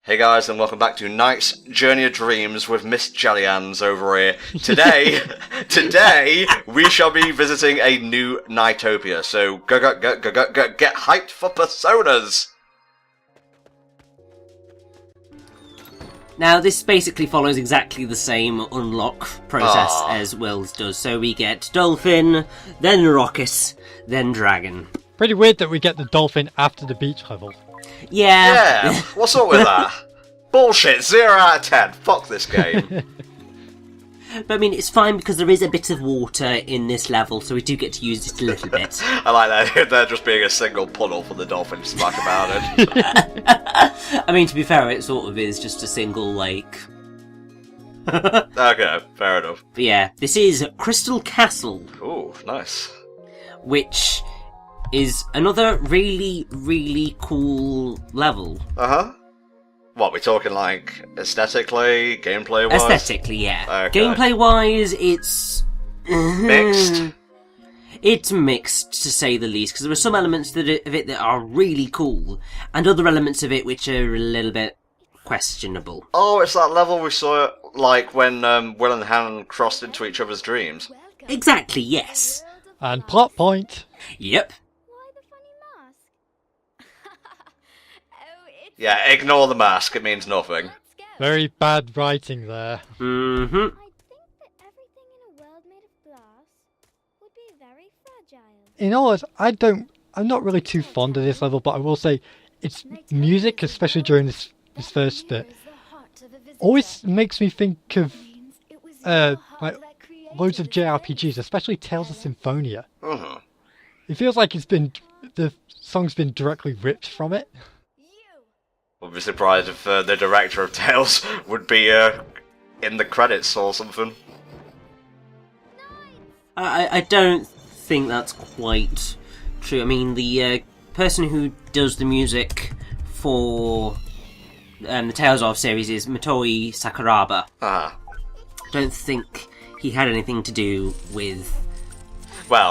Hey guys, and welcome back to Night's Journey of Dreams with Miss Jellyans over here. Today, we shall be visiting a new Nightopia, so go, get hyped for personas! Now, this basically follows exactly the same unlock process as Will's does. So we get Dolphin, then Rocket, then Dragon. Pretty weird that we get the Dolphin after the beach level. Yeah, what's up with that? Bullshit, 0 out of 10. Fuck this game. But I mean, it's fine because there is a bit of water in this level, so we do get to use it a little bit. I like that. There just being a single puddle for the dolphin to smack about it. I mean, to be fair, it sort of is just a single lake. Okay, fair enough. But yeah, this is Crystal Castle. Ooh, nice. Which is another really, really cool level. Uh-huh. What, we talking like aesthetically, gameplay-wise? Aesthetically, yeah. Okay. Gameplay-wise, it's... Mixed? It's mixed, to say the least, because there are some elements of it that are really cool, and other elements of it which are a little bit questionable. Oh, it's that level we saw, like, when Will and Hannah crossed into each other's dreams. Exactly, yes. And plot point. Yep. Yeah, ignore the mask, it means nothing. Very bad writing there. Mm-hmm. I think that everything in a world made of glass would be very fragile. In all honesty, I'm not really too fond of this level, but I will say its music, especially during this first bit, always makes me think of like loads of JRPGs, especially Tales of Symphonia. Mm-hmm. It feels like the song's been directly ripped from it. Would be surprised if the director of Tales would be in the credits or something. I don't think that's quite true. I mean, the person who does the music for the Tales of series is Motoi Sakuraba. Ah. Don't think he had anything to do with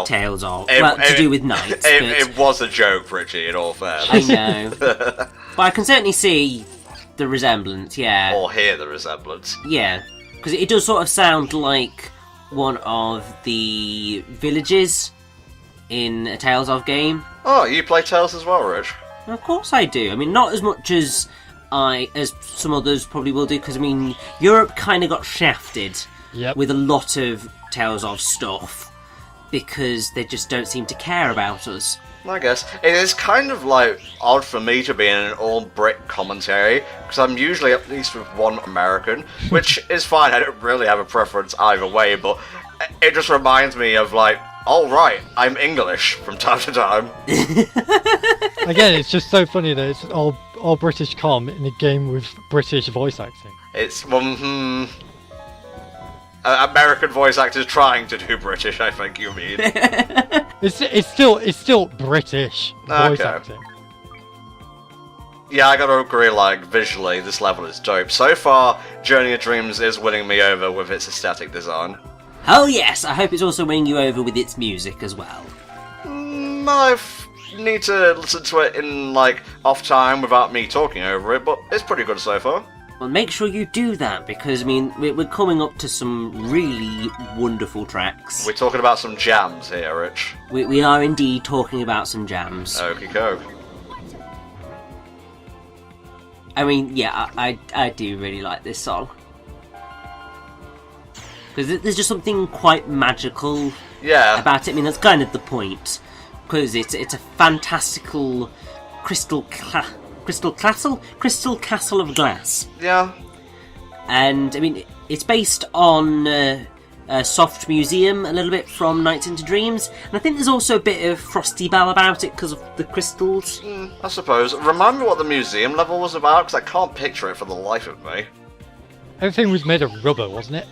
Tales of... to do with Nights. It was a joke, Richie, in all fairness. I know. But I can certainly see the resemblance, yeah. Or hear the resemblance. Yeah, because it does sort of sound like one of the villages in a Tales of game. Oh, you play Tales as well, Rich? Of course I do. I mean, not as much as some others probably will do, because, I mean, Europe kind of got shafted with a lot of Tales of stuff, because they just don't seem to care about us. I guess. It is kind of, like, odd for me to be in an all-Brit commentary, because I'm usually at least with one American, which is fine, I don't really have a preference either way, but it just reminds me of, like, oh right, I'm English from time to time. Again, it's just so funny that it's all British comm in a game with British voice acting. It's, American voice actors trying to do British, I think you mean. It's still British voice acting. Yeah, I gotta agree, like, visually, this level is dope. So far, Journey of Dreams is winning me over with its aesthetic design. Oh yes, I hope it's also winning you over with its music as well. I need to listen to it in, like, off time without me talking over it, but it's pretty good so far. Well, make sure you do that, because, I mean, we're coming up to some really wonderful tracks. We're talking about some jams here, Rich. We are indeed talking about some jams. Okie doke. I mean, yeah, I do really like this song. Because there's just something quite magical about it. I mean, that's kind of the point. Because it's a fantastical crystal castle of glass. Yeah. And, I mean, it's based on a soft museum, a little bit from Nights into Dreams. And I think there's also a bit of Frosty Bell about it because of the crystals. I suppose. Remind me what the museum level was about, because I can't picture it for the life of me. Everything was made of rubber, wasn't it?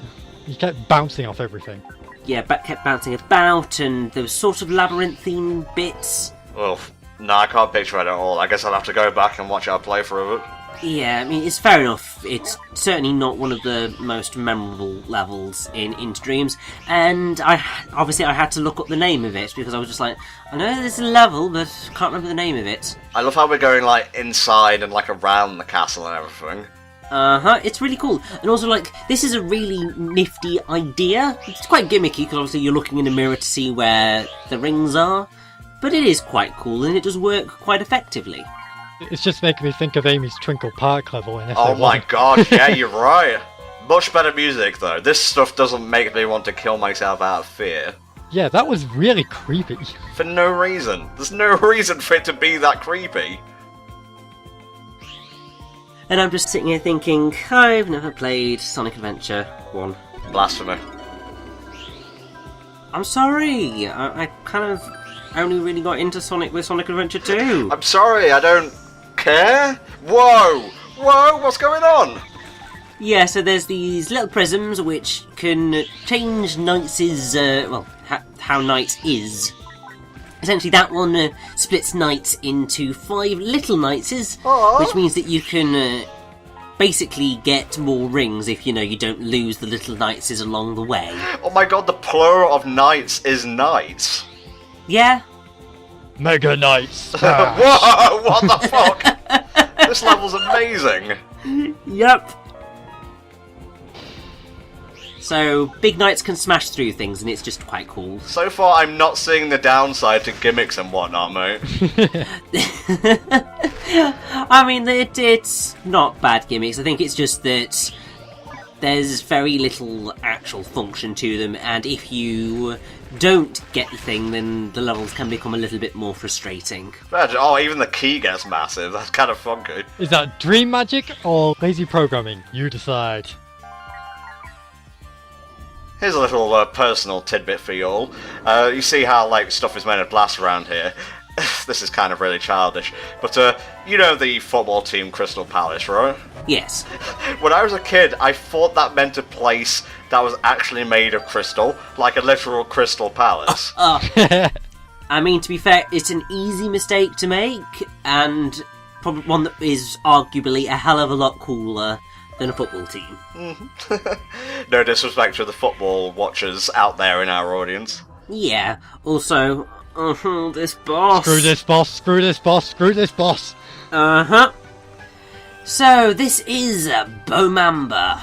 You kept bouncing off everything. Yeah, kept bouncing about, and there was sort of labyrinthine bits. Well, No, I can't picture it at all. I guess I'll have to go back and watch our playthrough of it. Yeah, I mean, it's fair enough. It's certainly not one of the most memorable levels in Into Dreams, and I had to look up the name of it, because I was just like, I know there's a level, but I can't remember the name of it. I love how we're going, like, inside and, like, around the castle and everything. It's really cool. And also, like, this is a really nifty idea. It's quite gimmicky, because obviously you're looking in a mirror to see where the rings are, but it is quite cool, and it does work quite effectively. It's just making me think of Amy's Twinkle Park level in Oh my god, yeah, you're right. Much better music, though. This stuff doesn't make me want to kill myself out of fear. Yeah, that was really creepy. For no reason. There's no reason for it to be that creepy. And I'm just sitting here thinking, I've never played Sonic Adventure 1. Blasphemy. I'm sorry, I kind of only really got into Sonic with Sonic Adventure 2. I'm sorry, I don't care? Whoa! Whoa, what's going on? Yeah, so there's these little prisms which can change Knights' how Knights is. Essentially, that one splits Knights into 5 little Knightses, which means that you can basically get more rings if, you don't lose the little Knightses along the way. Oh my god, the plural of knights is knights. Yeah. Mega Knights! Whoa, what the fuck? This level's amazing. Yep. So, big knights can smash through things, and it's just quite cool. So far, I'm not seeing the downside to gimmicks and whatnot, mate. I mean, it's not bad gimmicks. I think it's just that there's very little actual function to them, and if you don't get the thing, then the levels can become a little bit more frustrating. Oh, even the key gets massive. That's kind of funky. Is that dream magic or lazy programming? You decide. Here's a little personal tidbit for you all. You see how, like, stuff is made of glass around here? This is kind of really childish. But, you know the football team Crystal Palace, right? Yes. When I was a kid, I thought that meant a place that was actually made of crystal, like a literal Crystal Palace. I mean, to be fair, it's an easy mistake to make, and probably one that is arguably a hell of a lot cooler than a football team. No disrespect to the football watchers out there in our audience. Yeah, also, this boss. Screw this boss, screw this boss, screw this boss. Uh-huh. So, this is Bomamba.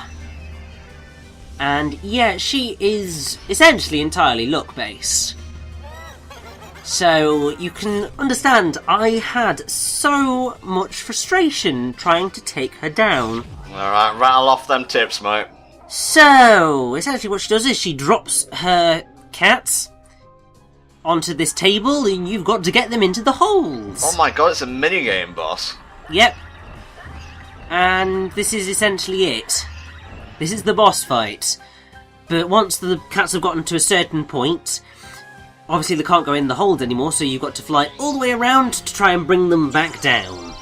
And yeah, she is essentially entirely luck-based. So, you can understand, I had so much frustration trying to take her down. Alright, rattle off them tips, mate. So, essentially what she does is she drops her cats onto this table, and you've got to get them into the holes. Oh my god, it's a minigame, boss. Yep. And this is essentially it. This is the boss fight. But once the cats have gotten to a certain point, obviously they can't go in the hold anymore, so you've got to fly all the way around to try and bring them back down.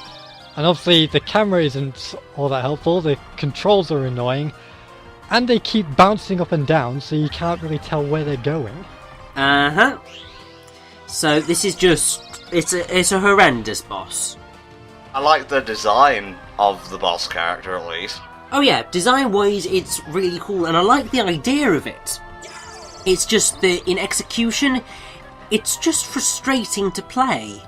And obviously the camera isn't all that helpful, the controls are annoying, and they keep bouncing up and down, so you can't really tell where they're going. Uh-huh. So this is just... It's a horrendous boss. I like the design of the boss character, at least. Oh yeah, design-wise it's really cool, and I like the idea of it. It's just that in execution, it's just frustrating to play,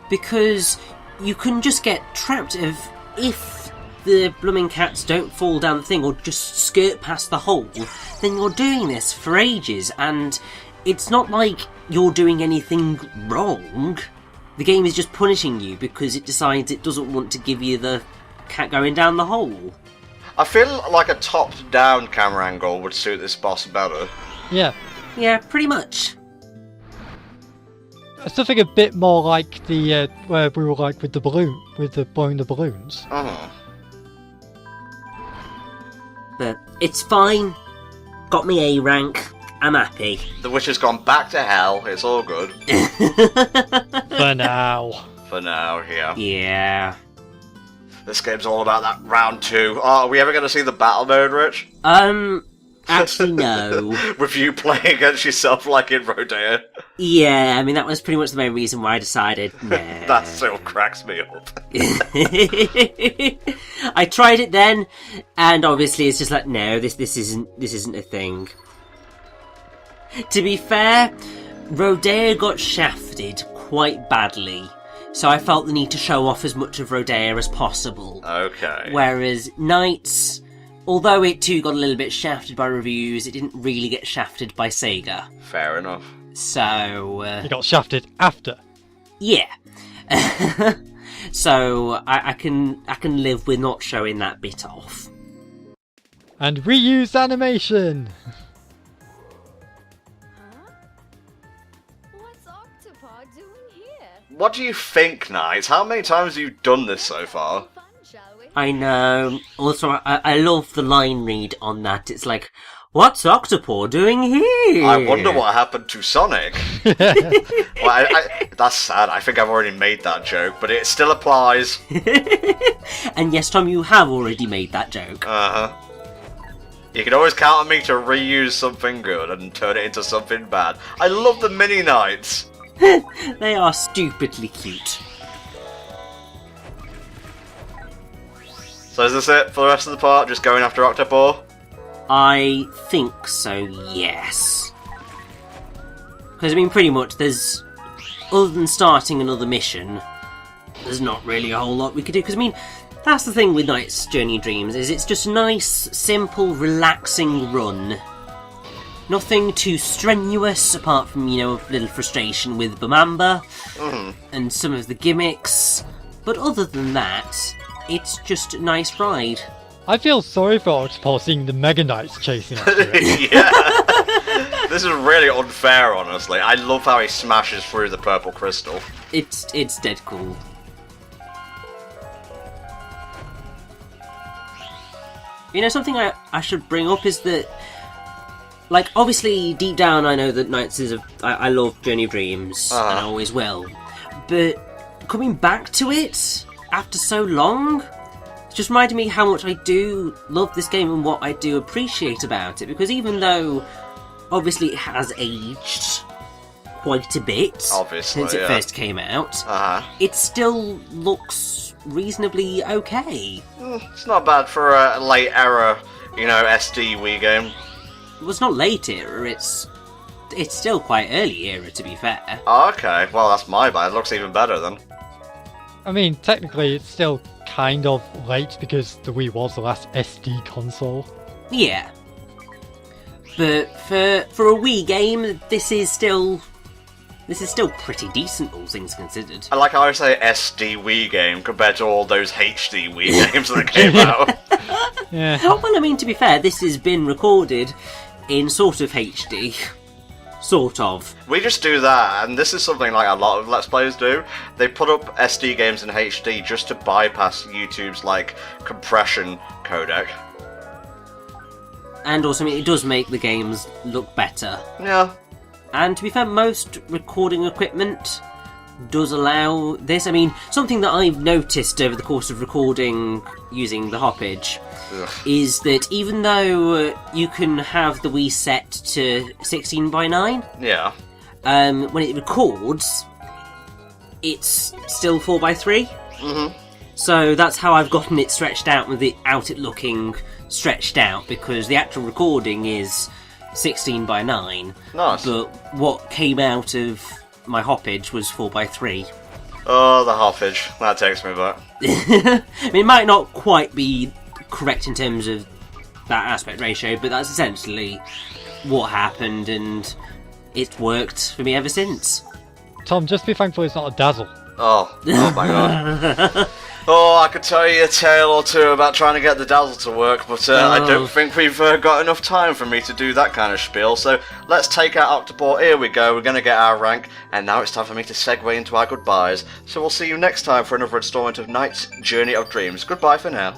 because you can just get trapped if the blooming cats don't fall down the thing or just skirt past the hole, then you're doing this for ages, and it's not like you're doing anything wrong. The game is just punishing you because it decides it doesn't want to give you the cat going down the hole. I feel like a top-down camera angle would suit this boss better. Yeah. Yeah, pretty much. Something a bit more like the where we were like with the balloon, with the blowing the balloons. But it's fine. Got me A rank. I'm happy. The witch has gone back to hell. It's all good. For now. For now, yeah. Yeah. This game's all about that round 2. Oh, are we ever going to see the battle mode, Rich? Actually, no. With you playing against yourself like in Rodeo. Yeah, I mean, that was pretty much the main reason why I decided, nah. That still cracks me up. I tried it then, and obviously it's just like, no, this isn't a thing. To be fair, Rodeo got shafted quite badly, so I felt the need to show off as much of Rodeo as possible. Okay. Whereas NiGHTS, although it too got a little bit shafted by reviews, it didn't really get shafted by Sega. Fair enough. So... You got shafted after. Yeah. So I can live with not showing that bit off. And reuse animation! What's Octopod doing here? What do you think, Knight? How many times have you done this so far? Fun, shall we? I know. Also, I love the line read on that. It's like, what's Octopod doing here? I wonder what happened to Sonic. Well, that's sad. I think I've already made that joke, but it still applies. And yes, Tom, you have already made that joke. Uh-huh. You can always count on me to reuse something good and turn it into something bad. I love the Mini Knights. They are stupidly cute. So is this it for the rest of the part? Just going after Octopod? I think so, yes. Because, I mean, pretty much there's... Other than starting another mission, there's not really a whole lot we could do. Because, I mean, that's the thing with NiGHTS Journey of Dreams, is it's just a nice, simple, relaxing run. Nothing too strenuous, apart from, you know, a little frustration with Bamamba and some of the gimmicks. But other than that, it's just a nice ride. I feel sorry for Octopod seeing the Mega Knights chasing after it. Yeah. This is really unfair, honestly. I love how he smashes through the purple crystal. It's dead cool. You know, something I should bring up is that, like, obviously, deep down I know that NiGHTS is I love Journey of Dreams, and I always will. But coming back to it, after so long, it's just reminded me how much I do love this game and what I do appreciate about it. Because even though, obviously, it has aged quite a bit since it first came out, it still looks reasonably okay. It's not bad for a late era, you know, SD Wii game. Well, it's not late era, it's still quite early era, to be fair. Oh, okay, well that's my bad. It looks even better then. I mean, technically it's still kind of late because the Wii was the last SD console. Yeah. But for a Wii game, this is still pretty decent, all things considered. I like how I say SD Wii game compared to all those HD Wii games that came out. Yeah. Well, I mean, to be fair, this has been recorded in sort of HD. Sort of. We just do that, and this is something like a lot of Let's Players do. They put up SD games in HD just to bypass YouTube's, like, compression codec. And also, I mean, it does make the games look better. Yeah. And to be fair, most recording equipment does allow this. I mean, something that I've noticed over the course of recording using the hoppage is that even though you can have the Wii set to 16:9, Yeah. when it records, it's still 4:3. So that's how I've gotten it stretched out, without it looking stretched out, because the actual recording is 16:9. Nice. But what came out of my hoppage was 4:3. Oh, the hoppage. That takes me back. I mean, it might not quite be correct in terms of that aspect ratio, but that's essentially what happened, and it's worked for me ever since. Tom, just be thankful it's not a dazzle. Oh my god. Oh, I could tell you a tale or two about trying to get the dazzle to work, but I don't think we've got enough time for me to do that kind of spiel, so let's take out Octopod. Here we go, we're going to get our rank, and now it's time for me to segue into our goodbyes. So we'll see you next time for another installment of NiGHTS Journey of Dreams. Goodbye for now.